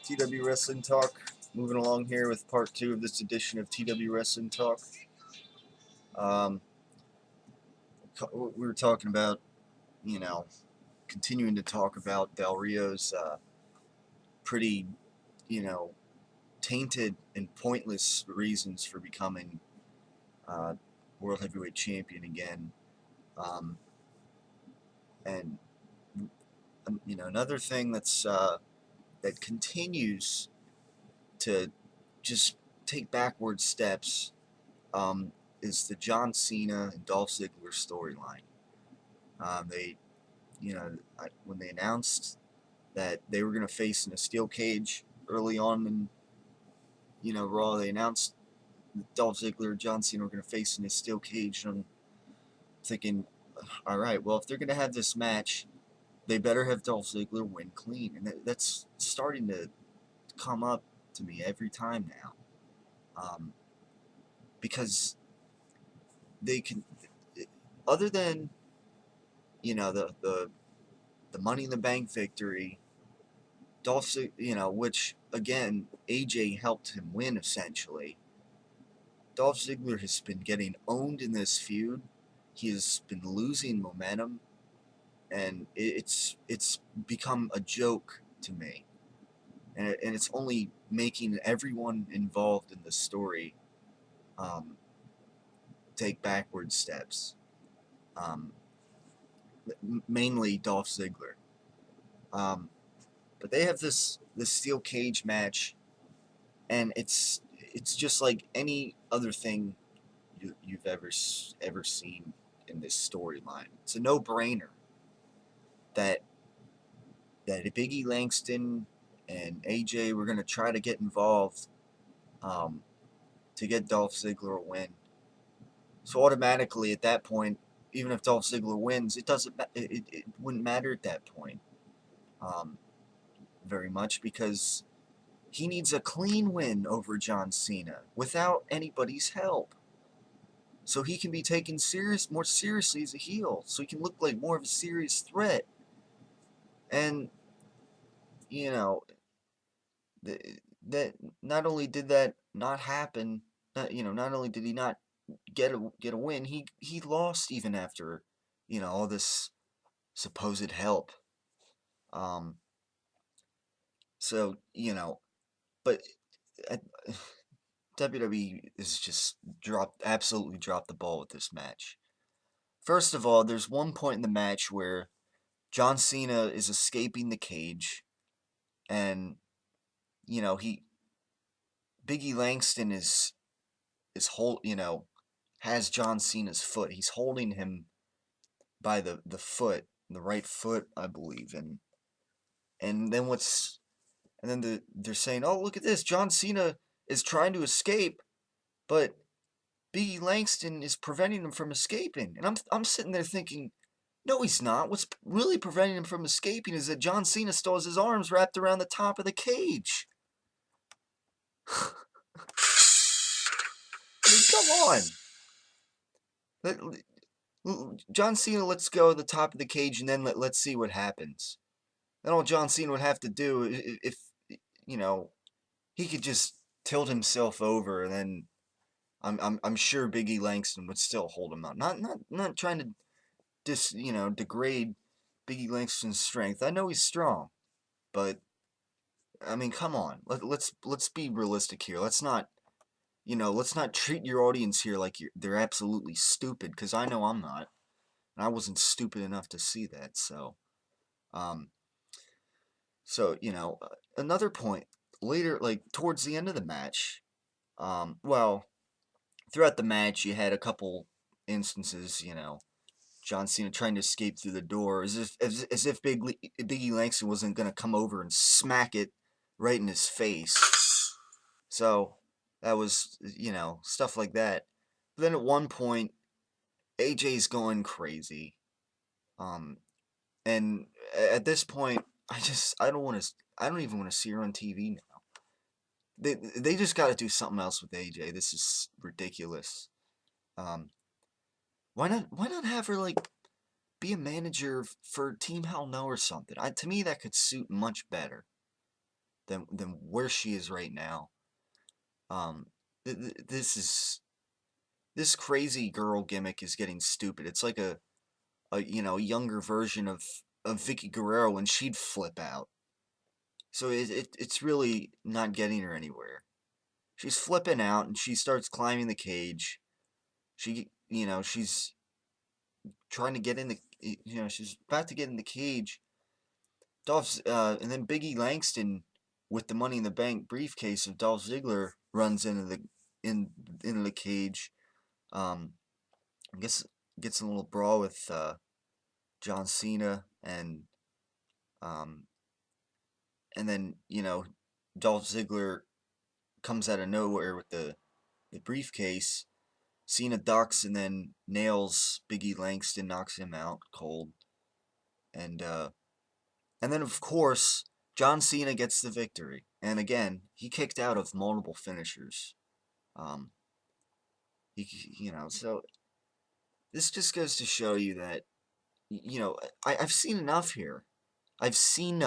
TW Wrestling Talk. Moving along here with part 2 of this edition of TW Wrestling Talk. Um, we were talking about, continuing to talk about Del Rio's pretty, you know, tainted and pointless reasons for becoming uh, World Heavyweight Champion again. Um, and, another thing that continues to just take backward steps is the John Cena and Dolph Ziggler storyline. They, when they announced that they were going to face in a steel cage early on in, Raw, they announced that Dolph Ziggler and John Cena were going to face in a steel cage. And I'm thinking, all right, well, if they're going to have this match, they better have Dolph Ziggler win clean. And that's starting to come up to me every time now. Because they can, other than the Money in the Bank victory, Dolph, which again AJ helped him win essentially. Dolph Ziggler has been getting owned in this feud. He has been losing momentum, and it's become a joke to me, and it's only making everyone involved in the story take backward steps. Mainly Dolph Ziggler. But they have this steel cage match, and it's just like any other thing you've ever seen in this storyline. It's a no-brainer that Biggie Langston and AJ were going to try to get involved to get Dolph Ziggler a win. So automatically at that point, even if Dolph Ziggler wins, it wouldn't matter at that point very much, because he needs a clean win over John Cena without anybody's help, so he can be taken more seriously as a heel, so he can look like more of a serious threat. And that not only did that not happen, not only did he not get a win, he lost even after all this supposed help. So but WWE is just absolutely dropped the ball with this match. First of all, there's one point in the match where John Cena is escaping the cage, and Biggie Langston has John Cena's foot. He's holding him by the foot, the right foot, I believe, and then they're saying, "Oh, look at this! John Cena is trying to escape, but Biggie Langston is preventing him from escaping." And I'm sitting there thinking, no, he's not. What's really preventing him from escaping is that John Cena still has his arms wrapped around the top of the cage. I mean, come on. John Cena lets go of the top of the cage, and then let's see what happens. Then all John Cena would have to do, if he could just tilt himself over, and then I'm sure Biggie Langston would still hold him out. Not trying to degrade Biggie Langston's strength. I know he's strong, but I mean, come on. Let's be realistic here. Let's not treat your audience here like they're absolutely stupid, because I know I'm not, and I wasn't stupid enough to see that. Um, another point later, like towards the end of the match, well, throughout the match, you had a couple instances, John Cena trying to escape through the door, as if Biggie Langston wasn't gonna come over and smack it right in his face. So that was, stuff like that. But then at one point, AJ's going crazy, and at this point, I don't even want to see her on TV now. They just got to do something else with AJ. This is ridiculous. Um, why not have her like be a manager for Team Hell No or something? To me, that could suit much better. than where she is right now. Um, this is this crazy girl gimmick is getting stupid. It's like a younger version of Vicky Guerrero when she'd flip out. So it's really not getting her anywhere. She's flipping out and she starts climbing the cage. She's trying to get in the she's about to get in the cage. And then Biggie Langston with the Money in the Bank briefcase of Dolph Ziggler runs in into the cage. Um, I guess gets in a little brawl with John Cena um, and then Dolph Ziggler comes out of nowhere with the briefcase. Cena ducks and then nails Biggie Langston, knocks him out cold, and and then of course John Cena gets the victory. And again, he kicked out of multiple finishers. Um, he, so this just goes to show you that I've seen enough here. I've seen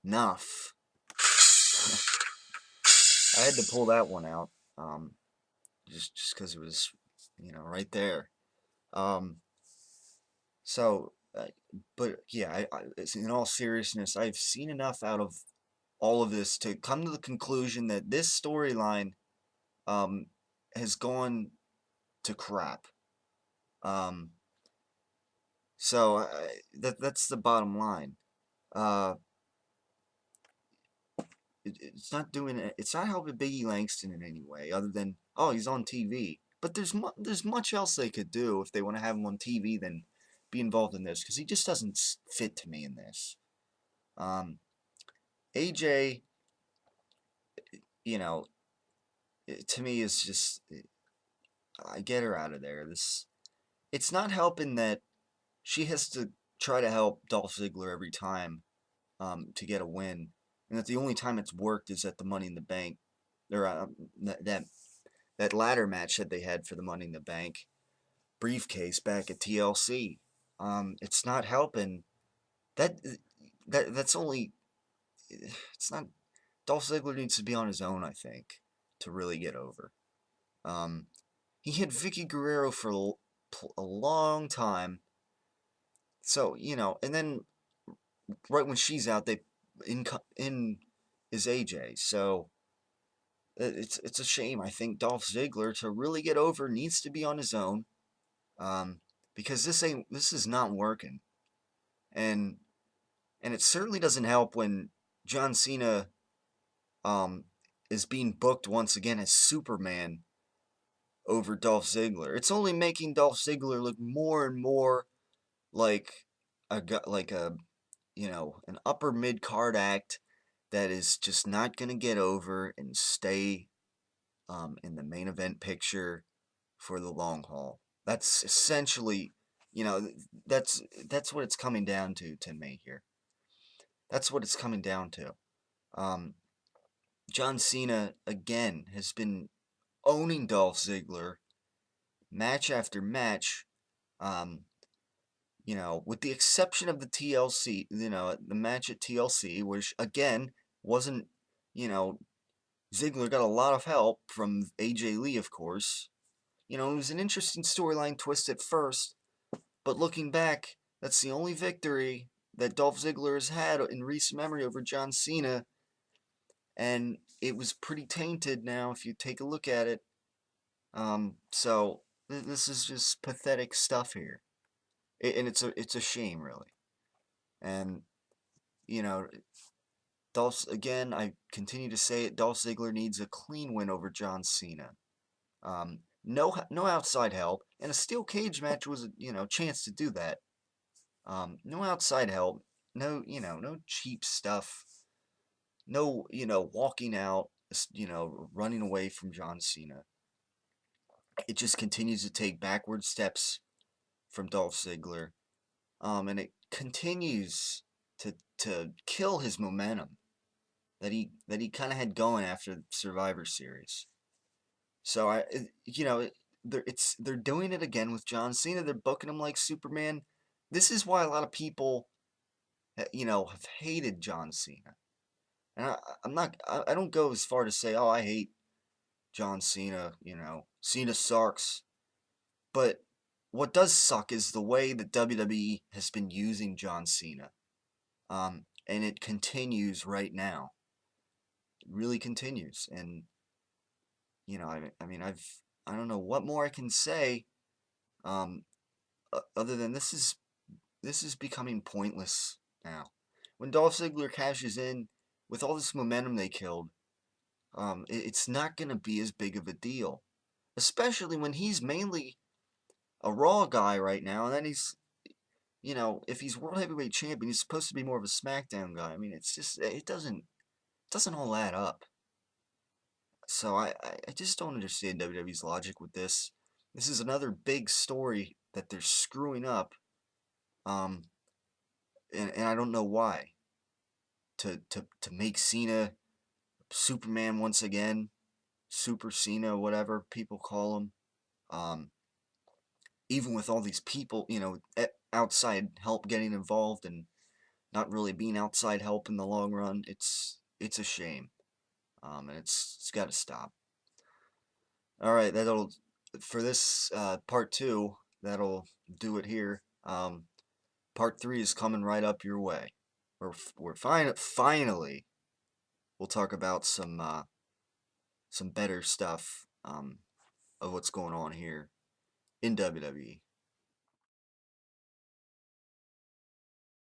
enough. I had to pull that one out, just because it was, right there. Um, so, but yeah, in all seriousness, I've seen enough out of all of this to come to the conclusion that this storyline, um, has gone to crap. Um, that's the bottom line. Uh, it's not doing it. It's not helping Biggie Langston in any way, other than he's on TV. But there's much else they could do if they want to have him on TV than be involved in this, because he just doesn't fit to me in this. Um, AJ, you know, to me is just I get her out of there. This It's not helping that she has to try to help Dolph Ziggler every time to get a win, and that the only time it's worked is at the Money in the Bank, or that ladder match that they had for the Money in the Bank briefcase back at TLC. It's not helping. That that's only. It's not. Dolph Ziggler needs to be on his own, I think, to really get over. Um, he hit Vicky Guerrero for a long time, so and then right when she's out, they in is AJ. So it's a shame. I think Dolph Ziggler to really get over needs to be on his own, um, because this is not working, and it certainly doesn't help when John Cena um, is being booked once again as Superman over Dolph Ziggler. It's only making Dolph Ziggler look more and more like a an upper mid card act that is just not gonna get over and stay in the main event picture for the long haul. That's essentially, you know, that's what it's coming down to me here. That's what it's coming down to. Um, John Cena again has been owning Dolph Ziggler match after match. Um, with the exception of the TLC, the match at TLC, which again wasn't, you know, Ziggler got a lot of help from AJ Lee, of course. It was an interesting storyline twist at first, but looking back, that's the only victory that Dolph Ziggler has had in recent memory over John Cena, and it was pretty tainted now if you take a look at it. So this is just pathetic stuff here, and it's a shame really. And you know, Dolph again, I continue to say it. Dolph Ziggler needs a clean win over John Cena. No outside help, and a steel cage match was a chance to do that. No outside help, no cheap stuff, no walking out, running away from John Cena. It just continues to take backward steps from Dolph Ziggler, and it continues to kill his momentum that he kind of had going after Survivor Series. So they're doing it again with John Cena. They're booking him like Superman. This is why a lot of people, have hated John Cena. And I don't go as far to say, oh, I hate John Cena, Cena sucks. But what does suck is the way that WWE has been using John Cena. And it continues right now. It really continues. And, I don't know what more I can say, um, other than this is becoming pointless now. When Dolph Ziggler cashes in, with all this momentum they killed, it's not going to be as big of a deal. Especially when he's mainly a Raw guy right now, and then if he's World Heavyweight Champion, he's supposed to be more of a SmackDown guy. I mean, it's just, it doesn't all add up. So I just don't understand WWE's logic with this. This is another big story that they're screwing up, um, and I don't know why. To make Cena Superman once again, Super Cena, whatever people call him. Um, Even with all these people, outside help getting involved and not really being outside help in the long run, it's a shame. And it's got to stop. All right, that'll for this part two. That'll do it here. Part three is coming right up your way. We're finally we'll talk about some better stuff of what's going on here in WWE.